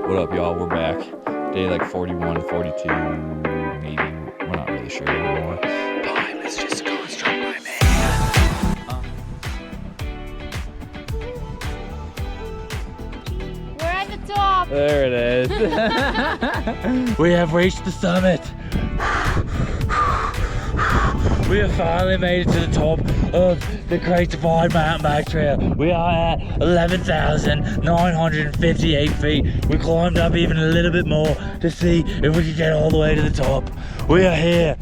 What up, y'all? We're back. Day like 41, 42, maybe. We're not really sure anymore. Time is just a construct, my man. We're at the top. There it is. We have reached the summit. We have finally made it to the top of the Great Divide Mountain Bike Trail. We are at 11,958 feet. We climbed up even a little bit more to see if we could get all the way to the top. We are here.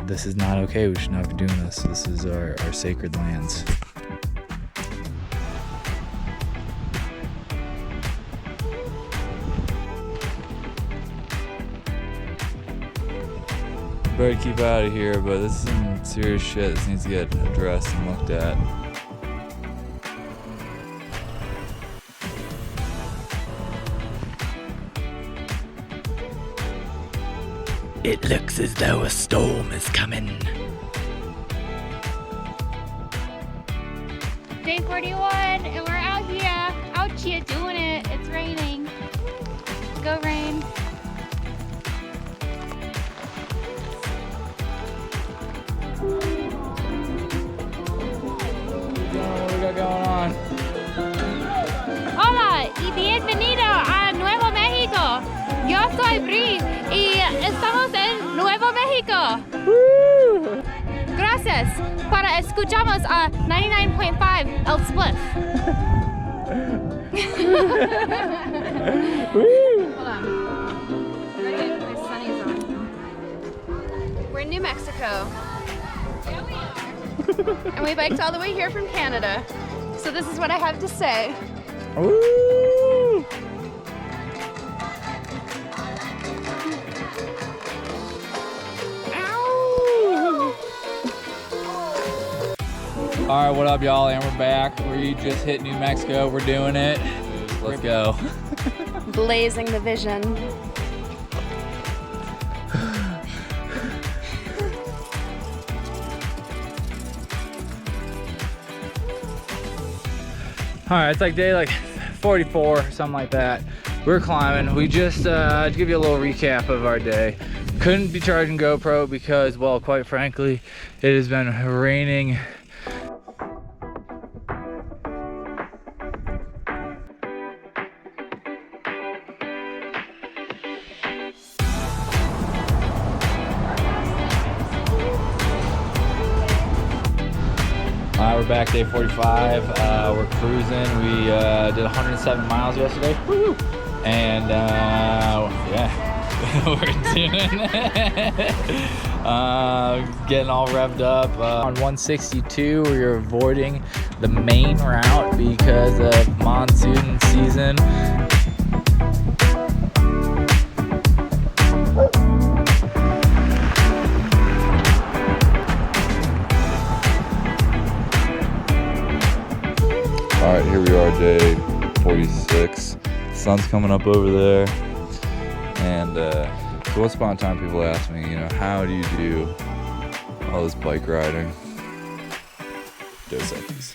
This is not okay. We should not be doing this. This is our sacred lands. Better keep out of here, but this is some serious shit. This needs to get addressed and looked at. It looks as though a storm is coming. Day 41, and we're out here doing it. It's raining. Go rain. What we got going on? Hola y bienvenido a Nuevo México. Yo soy Bri y estamos en Nuevo México. Gracias para escuchamos a 99.5 El Spliff. Hold on. Ready? My sunnies on. We're in New Mexico. And we biked all the way here from Canada. So this is what I have to say. Woo! All right, what up, y'all? And we're back. We just hit New Mexico. We're doing it. Let's go. Blazing the vision. All right, it's like day like 44 or something like that. We're climbing. We just, to give you a little recap of our day. Couldn't be charging GoPro because, well, quite frankly, it has been raining. We're back, day 45. We're cruising. We did 107 miles yesterday. Woo! And yeah, we're doing it. Getting all revved up. On 162, we are avoiding the main route because of monsoon season. All right, here we are, day 46. Sun's coming up over there. And so once upon a time, people ask me, you know, how do you do all this bike riding? Dos Equis.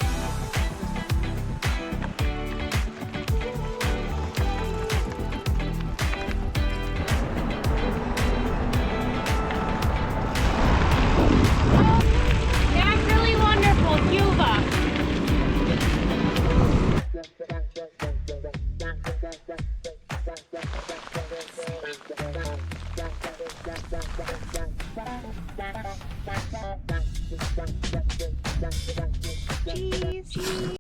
That's really wonderful, Cuba. Cheese.